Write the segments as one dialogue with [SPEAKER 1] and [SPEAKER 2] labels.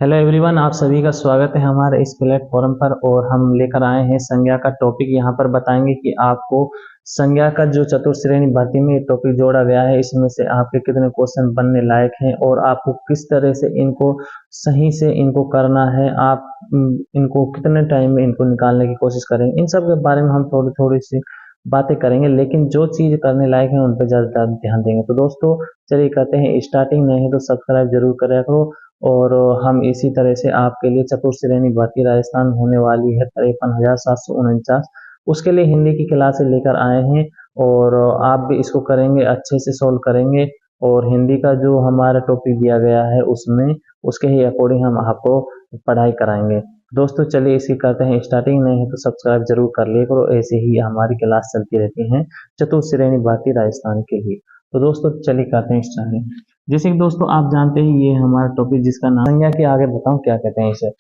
[SPEAKER 1] Hello everyone, आप सभी का स्वागत है हमारे इस प्लेटफॉर्म पर। और हम लेकर आए हैं संज्ञा का टॉपिक। यहाँ पर बताएंगे कि आपको संज्ञा का जो चतुर्श्रेणी भर्ती में टॉपिक जोड़ा गया है, इसमें से आपके कितने क्वेश्चन बनने लायक हैं और आपको किस तरह से इनको सही से इनको करना है। आप इनको कितने टाइम में इनको निकालने की कोशिश करेंगे, इन सब के बारे में हम थोड़ी थोड़ी सी बातें करेंगे, लेकिन जो चीज़ करने लायक है उन पर ज़्यादा ध्यान देंगे। तो दोस्तों चलिए करते हैं स्टार्टिंग। नहीं है तो सब्सक्राइब जरूर करें करो। और हम इसी तरह से आपके लिए चतुर्श्रेणी भर्ती राजस्थान होने वाली है 53,749, उसके लिए हिंदी की क्लासें लेकर आए हैं और आप भी इसको करेंगे, अच्छे से सॉल्व करेंगे। और हिंदी का जो हमारा टॉपिक दिया गया है उसमें उसके ही अकॉर्डिंग हम आपको पढ़ाई कराएंगे। दोस्तों चलिए इसी करते हैं स्टार्टिंग। नहीं है तो सब्सक्राइब जरूर कर लिया करो, ऐसे ही हमारी क्लास चलती रहती हैं चतुर्श्रेणी भर्ती राजस्थान के ही। तो दोस्तों चलिए करते हैं स्टार्टिंग। जैसे कि दोस्तों आप जानते हैं ये हमारा टॉपिक जिसका नाम संज्ञा के आगे बताऊं क्या कहते हैं इसे।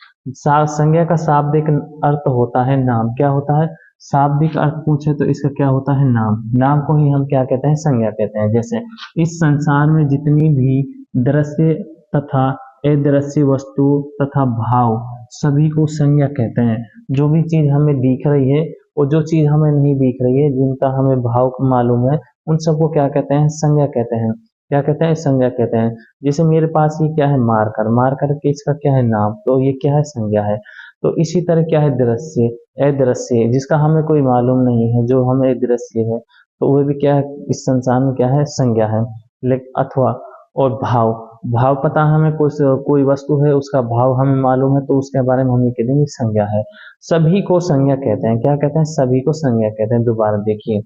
[SPEAKER 1] संज्ञा का शाब्दिक अर्थ होता है नाम। क्या होता है? शाब्दिक अर्थ पूछे तो इसका क्या होता है? नाम। नाम को ही हम क्या कहते हैं? संज्ञा कहते हैं। जैसे इस संसार में जितनी भी दृश्य तथा अदृश्य वस्तु तथा भाव सभी को संज्ञा कहते हैं। जो भी चीज हमें दिख रही है और जो चीज हमें नहीं दिख रही है, जिनका हमें भाव मालूम है, उन सबको क्या कहते हैं? संज्ञा कहते हैं। क्या कहते हैं? संज्ञा कहते हैं। जैसे मेरे पास ये क्या है? मार्कर। मार्कर के इसका क्या है? नाम। तो ये क्या है? संज्ञा है। तो इसी तरह क्या है? दृश्य अदृश्य, जिसका हमें कोई मालूम नहीं है, जो हमें दृश्य है, तो वह भी क्या है? इस संसार में क्या है? संज्ञा है। लेकिन अथवा और भाव। भाव पता हमें कोई वस्तु है, उसका भाव हमें मालूम है, तो उसके बारे में हम ये कह देंगे संज्ञा है। सभी को संज्ञा कहते हैं। क्या कहते हैं? सभी को संज्ञा कहते हैं। दोबारा देखिए,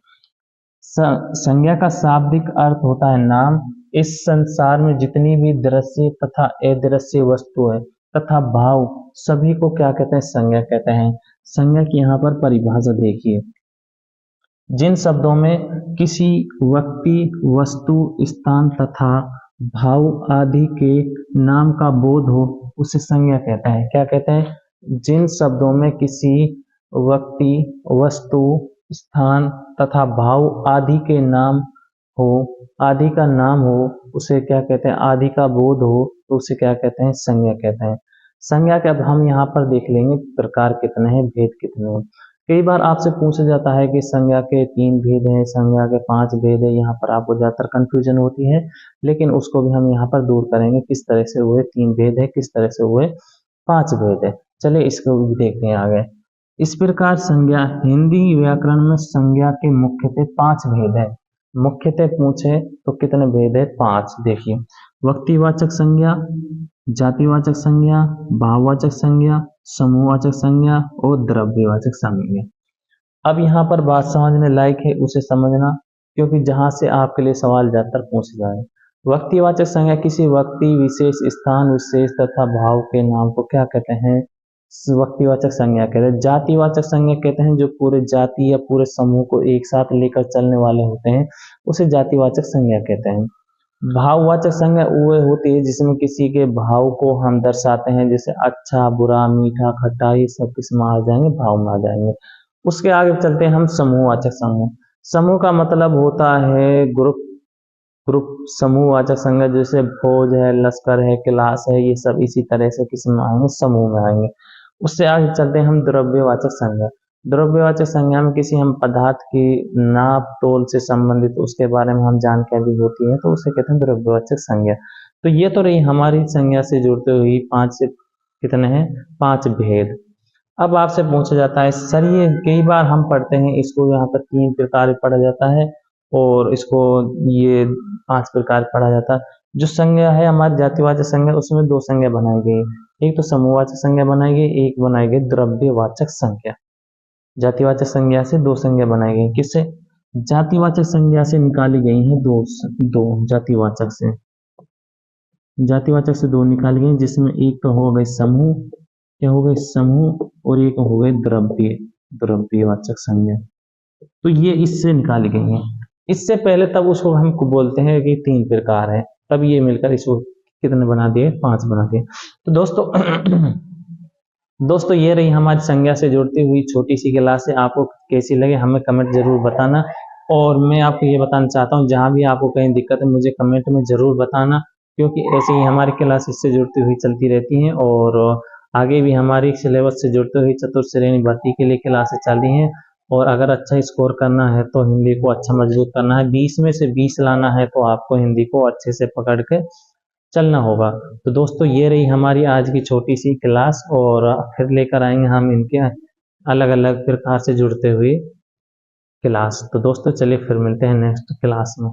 [SPEAKER 1] संज्ञा का शाब्दिक अर्थ होता है नाम। इस संसार में जितनी भी दृश्य तथा अदृश्य वस्तु है तथा भाव सभी को क्या कहते हैं? संज्ञा कहते हैं। संज्ञा की यहाँ पर परिभाषा देखिए। जिन शब्दों में किसी व्यक्ति, वस्तु, स्थान तथा भाव आदि के नाम का बोध हो उसे संज्ञा कहते हैं। क्या कहते हैं? जिन शब्दों में किसी व्यक्ति, वस्तु, स्थान तथा भाव आदि के नाम हो, आदि का नाम हो, उसे क्या कहते हैं? आदि का बोध हो तो उसे क्या कहते हैं? संज्ञा कहते हैं। संज्ञा के अब हम यहाँ पर देख लेंगे प्रकार कितने हैं, भेद कितने हैं। कई बार आपसे पूछा जाता है कि संज्ञा के 3 भेद हैं, संज्ञा के 5 भेद है। यहाँ पर आपको ज्यादातर कंफ्यूजन होती है, लेकिन उसको भी हम यहाँ पर दूर करेंगे। किस तरह से हुए 3 भेद है, किस तरह से हुए 5 भेद है। चलिए इसको भी देखते हैं आगे। इस प्रकार संज्ञा, हिंदी व्याकरण में संज्ञा के मुख्यतः 5 भेद है। मुख्यतः पूछे तो कितने भेद है? 5। देखिए, व्यक्तिवाचक संज्ञा, जातिवाचक संज्ञा, भाववाचक संज्ञा, समूहवाचक संज्ञा और द्रव्यवाचक संज्ञा। अब यहाँ पर बात समझने लायक है, उसे समझना, क्योंकि जहां से आपके लिए सवाल ज्यादातर पूछे जाए। व्यक्तिवाचक संज्ञा किसी व्यक्ति विशेष, स्थान विशेष तथा भाव के नाम को क्या कहते हैं? व्यक्तिवाचक संज्ञा कहते हैं। जातिवाचक संज्ञा कहते हैं जो पूरे जाति या पूरे समूह को एक साथ लेकर चलने वाले होते हैं, उसे जातिवाचक संज्ञा कहते हैं। भाववाचक संज्ञा वो होती है जिसमें किसी के भाव को हम दर्शाते हैं, जैसे अच्छा, बुरा, मीठा, खट्टा, ये सब किसमें आ जाएंगे? भाव में आ जाएंगे। उसके आगे चलते हैं हम समूहवाचक समूह। समूह का मतलब होता है ग्रुप। ग्रुप समूहवाचक संज्ञा जैसे फौज है, लश्कर है, क्लास है, ये सब इसी तरह से किसमें आएंगे? समूह में आएंगे। उससे आगे चलते हैं हम द्रव्यवाचक संज्ञा। द्रव्यवाचक संज्ञा में किसी हम पदार्थ की नाप तोल से संबंधित उसके बारे में हम जानकारी होती है, तो उसे कहते हैं द्रव्यवाचक संज्ञा। तो ये तो रही हमारी संज्ञा से जुड़ते हुई 5 से कितने हैं? 5 भेद। अब आपसे पूछा जाता है सर, ये कई बार हम पढ़ते हैं इसको, यहाँ पर 3 प्रकार पढ़ा जाता है और इसको ये 5 प्रकार पढ़ा जाता है। जो संज्ञा है हमारी जातिवाचक संज्ञा, उसमें 2 संज्ञा बनाई गई। एक तो समूहवाचक संज्ञा बनाई गई, एक बनाई गई द्रव्यवाचक संज्ञा। जातिवाचक संज्ञा से 2 संज्ञा बनाई गई। किससे? जातिवाचक संज्ञा से निकाली गई है दो जातिवाचक से। जातिवाचक से 2 निकाली गई, जिसमें एक तो हो गई समूह, क्या हो गई? समूह, और एक हो गई द्रव्यवाचक संज्ञा। तो ये इससे निकाली गई है। इससे पहले तब उसको हम बोलते हैं कि 3 प्रकार है, तब ये मिलकर इसको कितने बना दिए? 5 बना दिए। तो दोस्तों ये रही हमारी संज्ञा से जुड़ती हुई छोटी सी क्लास है। आपको कैसी लगे हमें कमेंट जरूर बताना। और मैं आपको ये बताना चाहता हूँ, जहां भी आपको कहीं दिक्कत है मुझे कमेंट में जरूर बताना। क्योंकि ऐसे ही हमारी क्लास इससे जुड़ती हुई चलती रहती हैं और आगे भी हमारी सिलेबस से जुड़ते हुई चतुर्थ श्रेणी भर्ती के लिए क्लासेस चल रही हैं। और अगर अच्छा स्कोर करना है तो हिंदी को अच्छा मजबूत करना है, 20 में से 20 लाना है तो आपको हिंदी को अच्छे से पकड़ के चलना होगा। तो दोस्तों ये रही हमारी आज की छोटी सी क्लास, और फिर लेकर आएंगे हम इनके अलग अलग प्रकार से जुड़ते हुए क्लास। तो दोस्तों चलिए फिर मिलते हैं नेक्स्ट क्लास में।